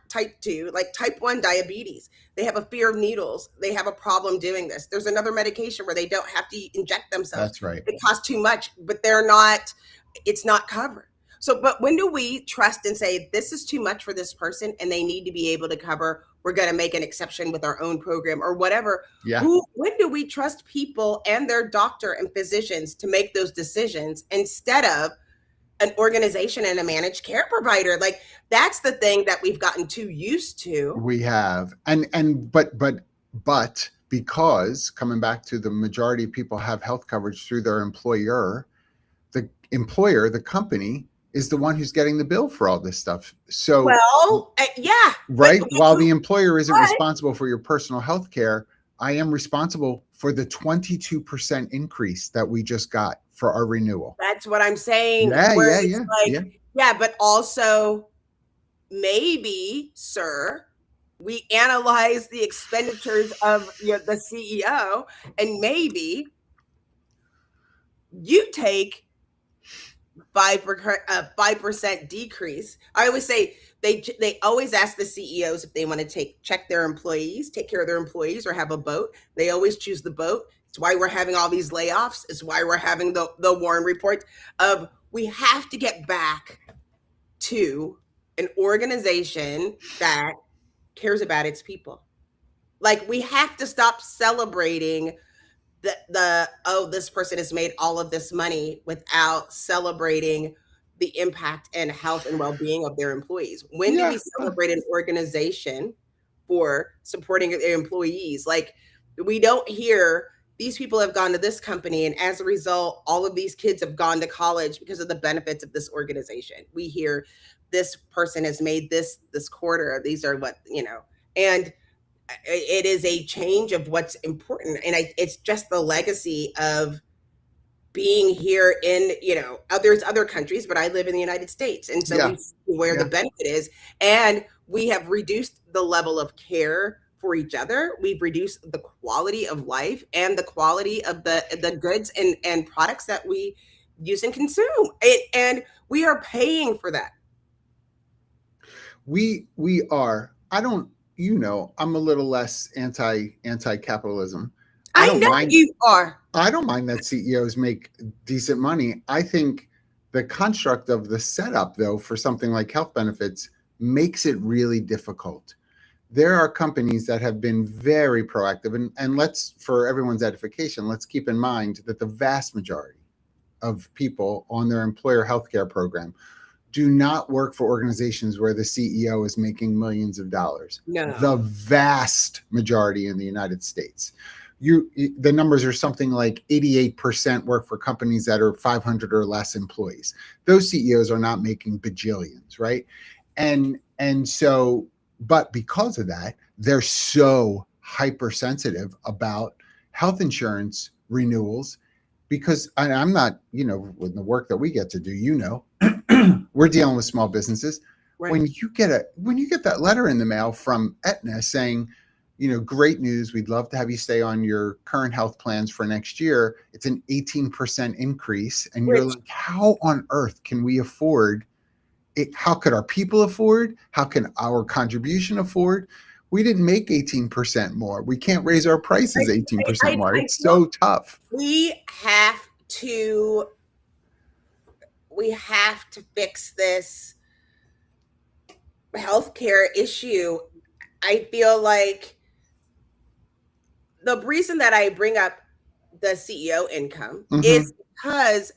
type 2, like type 1 diabetes. They have a fear of needles. They have a problem doing this. There's another medication where they don't have to inject themselves. That's right. It costs too much, but it's not covered. So, but when do we trust and say this is too much for this person and they need to be able to cover, we're going to make an exception with our own program or whatever? Yeah. When do we trust people and their doctor and physicians to make those decisions instead of an organization and a managed care provider. Like that's the thing that we've gotten too used to. We have, but because coming back to the majority of people have health coverage through their employer, the company is the one who's getting the bill for all this stuff. So, Well, yeah, right, while the employer isn't but- responsible for your personal health care, I am responsible for the 22% increase that we just got for our renewal. That's what I'm saying. Yeah, but also maybe, sir, we analyze the expenditures of the CEO, and maybe you take 5% decrease. I always say they always ask the CEOs if they want to check their employees, take care of their employees, or have a boat. They always choose the boat. It's why we're having all these layoffs. It's why we're having the Warren report of we have to get back to an organization that cares about its people. Like we have to stop celebrating this person has made all of this money without celebrating the impact and health and well-being of their employees. When do we celebrate an organization for supporting their employees? Like we don't hear these people have gone to this company, and as a result, all of these kids have gone to college because of the benefits of this organization. We hear this person has made this quarter. These are what, and it is a change of what's important. And it's just the legacy of being here in, there's other countries, but I live in the United States. And so we see where the benefit is. And we have reduced the level of care for each other. We've reduced the quality of life and the quality of the goods and products that we use and consume. And we are paying for that. We are. I'm a little less anti-capitalism. I know you are. I don't mind that CEOs make decent money. I think the construct of the setup, though, for something like health benefits makes it really difficult. There are companies that have been very proactive, and for everyone's edification, let's keep in mind that the vast majority of people on their employer healthcare program do not work for organizations where the CEO is making millions of dollars. No. The vast majority in the United States. The numbers are something like 88% work for companies that are 500 or less employees. Those CEOs are not making bajillions, right? And so, but because of that, they're so hypersensitive about health insurance renewals because I'm not, with the work that we get to do, we're dealing with small businesses. Right. When you get that letter in the mail from Aetna saying, great news, we'd love to have you stay on your current health plans for next year. It's an 18% increase. And you're like, how on earth can we afford it? How could our people afford? How can our contribution afford? We didn't make 18% more. We can't raise our prices 18% more. It's so tough. We have to fix this healthcare issue. I feel like the reason that I bring up the CEO income is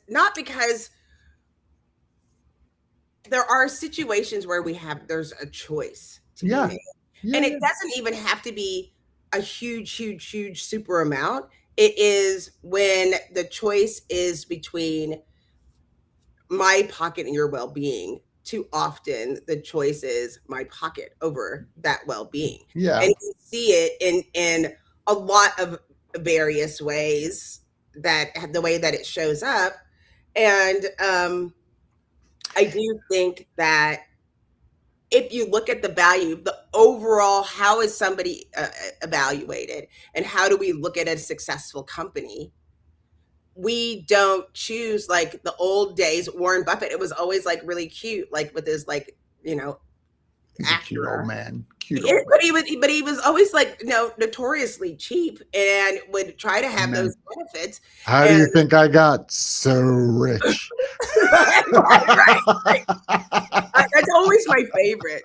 not because there are situations where there's a choice to be made. And it doesn't even have to be a huge super amount. It is when the choice is between my pocket and your well-being. Too often the choice is my pocket over that well-being. Yeah. And you see it in a lot of various ways, that the way that it shows up. And I do think that if you look at the value, the overall, how is somebody evaluated, and how do we look at a successful company? We don't choose like the old days. Warren Buffett, it was always like really cute, like with his he's a cute old man. But he was always like notoriously cheap and would try to have those benefits. How do you think I got so rich? right. That's always my favorite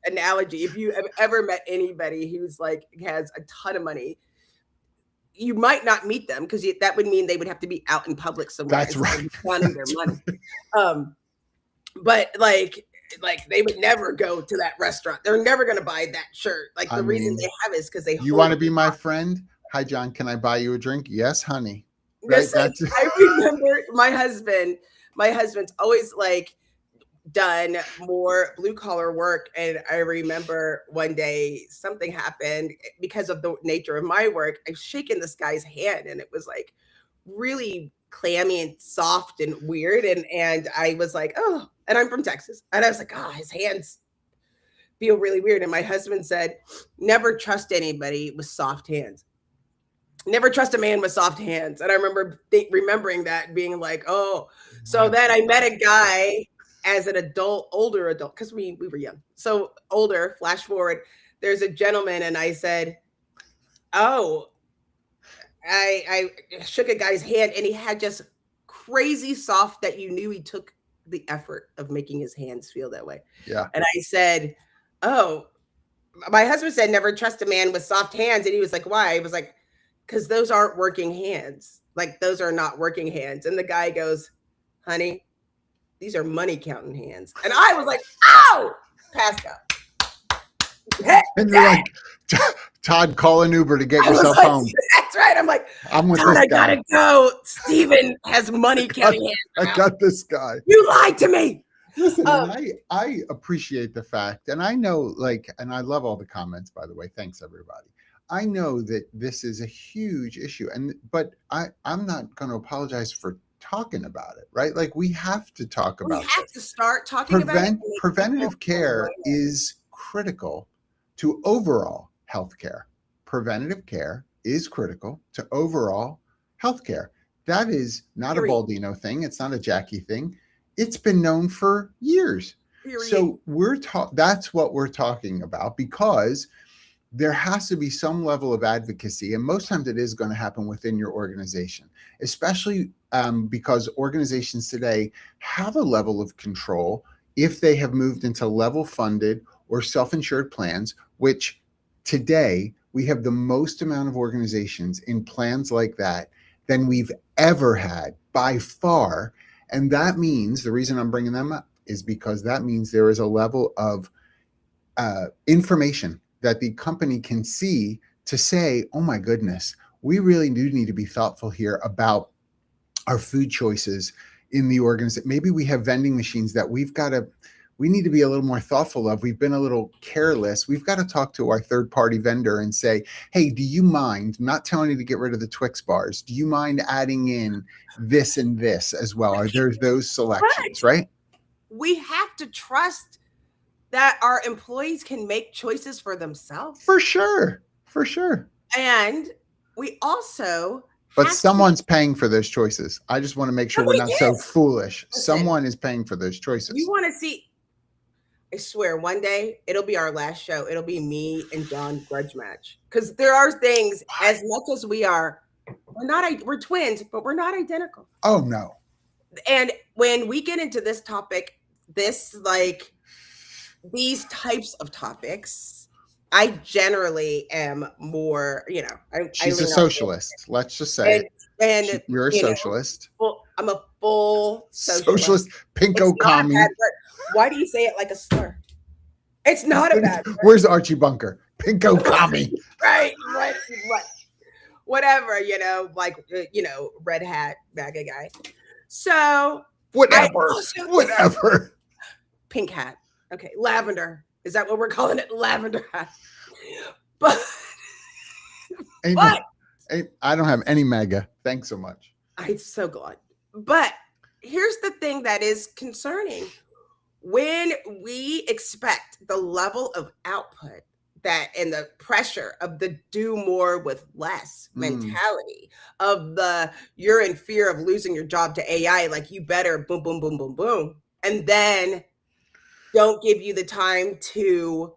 analogy. If you have ever met anybody who's like has a ton of money, you might not meet them because that would mean they would have to be out in public somewhere That's instead right. of counting their money. But like they would never go to that restaurant. They're never going to buy that shirt. Like I the reason mean, they have it is because they you hold want to it. be my friend? Hi, John. Can I buy you a drink? Yes, honey. Right? Listen, That's I remember my husband's always like done more blue collar work. And I remember one day something happened because of the nature of my work. I was shaking this guy's hand and it was like really clammy and soft and weird. And I was like, oh, and I'm from Texas. And I was like, oh, his hands feel really weird. And my husband said, never trust anybody with soft hands. Never trust a man with soft hands. And I remember remembering that being like, oh, so then I met a guy as an adult, older adult, because we were young. So older, flash forward, there's a gentleman, and I said, oh, I shook a guy's hand, and he had just crazy soft that you knew he took the effort of making his hands feel that way. yeah. And I said, oh, my husband said, never trust a man with soft hands. And he was like, why? He was like, because those aren't working hands. Like those are not working hands. And the guy goes, honey, these are money counting hands. And I was like, ow, passed out. And you're like, Todd, call an Uber to get I was yourself like, home. that's right. I'm like, I'm with Todd, this I guy. gotta go. Steven has money counting hands. I got this guy. You lied to me. Listen, and I appreciate the fact, and I know, like, and I love all the comments, by the way. Thanks, everybody. I know that this is a huge issue, but I'm not going to apologize for talking about it, right? Like, we have to talk We about have this. to start talking about it. Preventative care is critical to overall healthcare. Preventative care is critical to overall healthcare. That is not a Baldino thing. It's not a Jackie thing. It's been known for years. So that's what we're talking about, because there has to be some level of advocacy, and most times it is going to happen within your organization, especially because organizations today have a level of control if they have moved into level funded or self-insured plans, which today we have the most amount of organizations in plans like that than we've ever had by far. And that means, the reason I'm bringing them up is because that means there is a level of information that the company can see to say, oh my goodness, we really do need to be thoughtful here about our food choices in the organization. Maybe we have vending machines that we need to be a little more thoughtful of. We've been a little careless. We've got to talk to our third-party vendor and say, hey, do you mind, I'm not telling you to get rid of the Twix bars, do you mind adding in this and this as well? Are there those selections, right? We have to trust that our employees can make choices for themselves. For sure. And we also But someone's paying for those choices. I just want to make sure we're not so foolish. Listen, someone is paying for those choices. You want to see, I swear, one day it'll be our last show. It'll be me and John grudge match. Because there are things, as much as we're twins, but we're not identical. Oh, no. And when we get into this topic, these types of topics, I generally am more, she's a socialist. Let's just say it. And you're a socialist. Well, I'm a full socialist. Pinko commie. Why do you say it like a slur? It's not a bad word. Where's Archie Bunker? Pinko commie. Right. Whatever, red hat, MAGA guy. So whatever. Pink hat. Okay, lavender. Is that what we're calling it? Lavender hat. But I don't have any MAGA. Thanks so much. I'm so glad. But here's the thing that is concerning. When we expect the level of output and the pressure of the do more with less mentality of you're in fear of losing your job to AI, like you better boom, boom, boom, boom, boom. And then don't give you the time to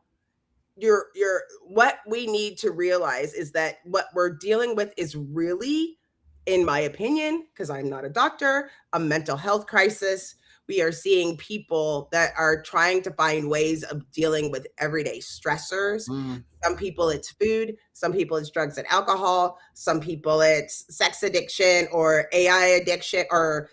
what we need to realize is that what we're dealing with is really, in my opinion, because I'm not a doctor, a mental health crisis. We are seeing people that are trying to find ways of dealing with everyday stressors. Some people it's food, some people it's drugs and alcohol, some people it's sex addiction or AI addiction, or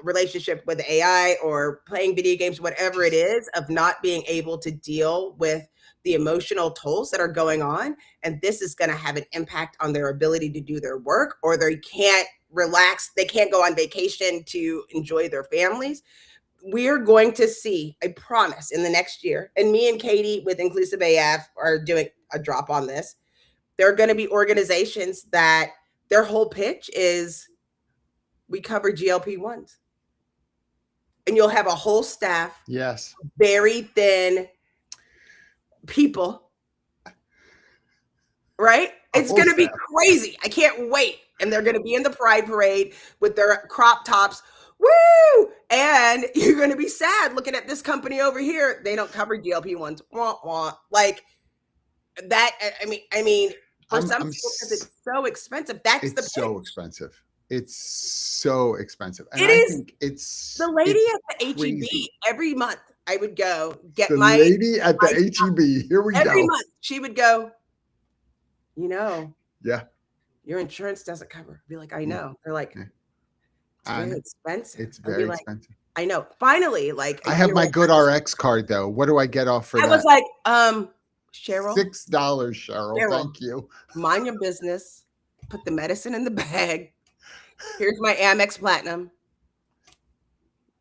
relationship with AI or playing video games, whatever it is, of not being able to deal with the emotional tolls that are going on. And this is going to have an impact on their ability to do their work, or they can't relax, they can't go on vacation to enjoy their families. We're going to see, I promise, in the next year, and me and Katie with Inclusive AF are doing a drop on this. There are going to be organizations that their whole pitch is, we cover GLP-1s. And you'll have a whole staff, yes, very thin people, right? It's going to be crazy. I can't wait. And they're going to be in the Pride Parade with their crop tops. Woo! And you're going to be sad looking at this company over here. They don't cover GLP-1s. Wah, wah. Like that. I mean, for some people, because it's so expensive, it's so expensive. It's so expensive. And it I is. think it's the lady at the HEB every month. I would go get the lady at the HEB. Here we go. Every month she would go, yeah, your insurance doesn't cover. I'd be like, I know. They're like, it's very expensive. It's very expensive. I know. Finally, like I have my Good RX card though. What do I get off for that? I was like, Cheryl, $6, Cheryl. Thank you. Mind your business. Put the medicine in the bag. Here's my Amex Platinum.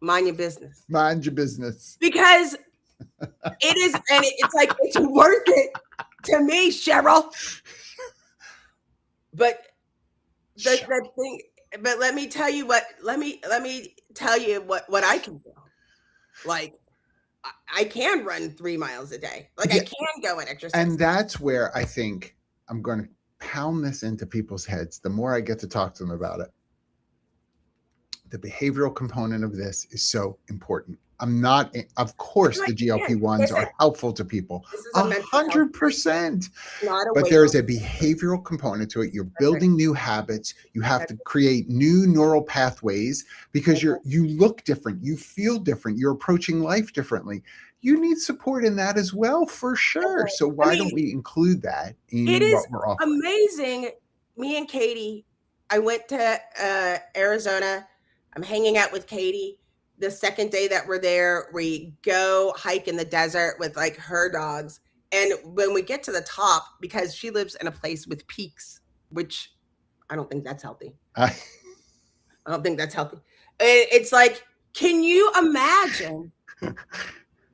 Mind your business. Mind your business. Because it is, and it's like, it's worth it to me, Cheryl. But the thing, but let me tell you what I can do. Like, I can run 3 miles a day. Like, I can go and exercise. And that's where I think I'm going to pound this into people's heads the more I get to talk to them about it. The behavioral component of this is so important. Of course, the GLP-1s are helpful to people, 100%. But there is a behavioral component to it. You're building new habits. You have to create new neural pathways because you look different. You feel different. You're approaching life differently. You need support in that as well, for sure. So why don't we include that in what we're offering? It is amazing. Me and Katie, I went to Arizona. I'm hanging out with Katie. The second day that we're there, we go hike in the desert with like her dogs. And when we get to the top, because she lives in a place with peaks, which I don't think that's healthy. I don't think that's healthy. It's like, can you imagine?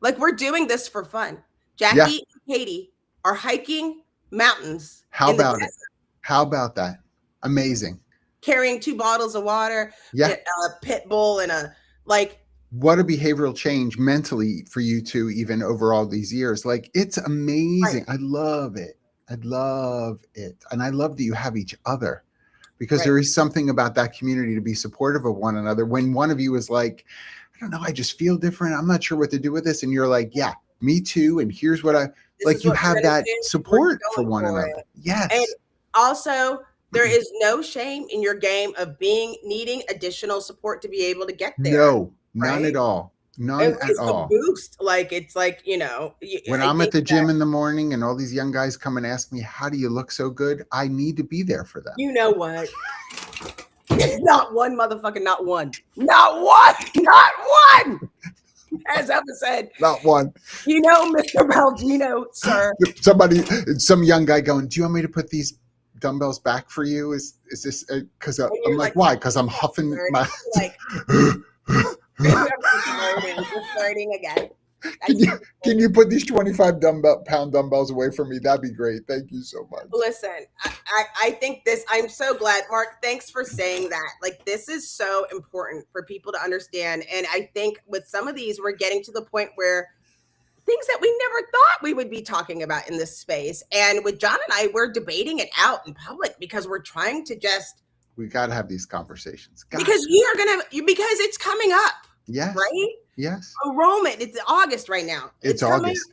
Like, we're doing this for fun. Jackie and Katie are hiking mountains. How about it? How about that? Amazing. Carrying 2 bottles of water, a pit bull, and what a behavioral change mentally for you two, even over all these years. Like, it's amazing. Right. I love it. And I love that you have each other, because there is something about that community to be supportive of one another. When one of you is like, I don't know, I just feel different. I'm not sure what to do with this. And you're like, yeah, me too. And here's what you have that support for one another. Yes. And also, there is no shame in your game of needing additional support to be able to get there. No, none at all. None at all. A boost. Like, it's like, when I'm at the gym in the morning and all these young guys come and ask me, how do you look so good? I need to be there for them. You know what? Not one. Not one. As Evan said. Not one. Mr. Baldino, sir. Some young guy going, do you want me to put these dumbbells back for you? Is this because I'm like, why? Because I'm huffing my flirting again. Can you put these 25-pound dumbbells away from me? That'd be great. Thank you so much. Listen, I think I'm so glad, Mark. Thanks for saying that. Like, this is so important for people to understand. And I think with some of these, we're getting to the point where things that we never thought we would be talking about in this space. And with John and I, we're debating it out in public because we're trying to we got to have these conversations. Because because it's coming up. Yes. Right? Yes. Enrollment. It's August right now. It's August.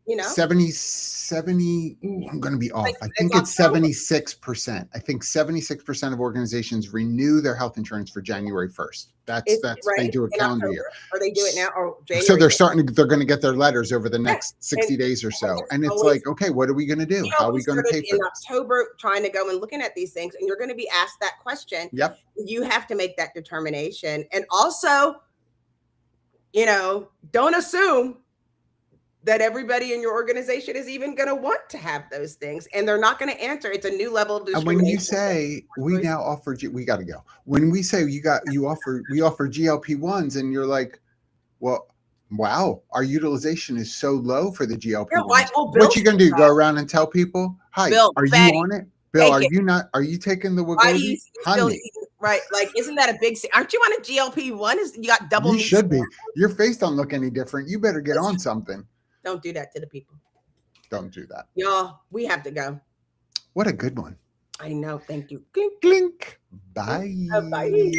you know, 70, ooh, I'm going to be off. I think it's October. 76%. I think 76% of organizations renew their health insurance for January 1st. That's Right they do a in calendar October, year. or they do it now, or January. So they're going to get their letters over the Yeah, next 60 and days or so. it's And it's always, like, okay, what are we going to do? you know, How are we we going to started pay for in this? October trying to go and looking at these things, and you're going to be asked that question. Yep. You have to make that determination, and also, you know, don't assume that everybody in your organization is even going to want to have those things, and they're not going to answer. It's a new level of And when you discrimination. say we now offer, we got to go. When we say we offer GLP-1s, and you're like, well, wow, our utilization is so low for the GLP-1s. Well, What you gonna do? Go around and tell people, hi, Bill, are you fatty, on it? Bill, take are it. you not? Are you taking the Why do you Wegovy? still Honey, eating, right? Like, isn't that a big? Aren't you on a GLP-1? Is you got double you meat? should be. Your face don't look any different. You better get on something. Don't do that to the people. Don't do that. Y'all, we have to go. What a good one. I know. Thank you. Clink. Clink. Bye. Bye.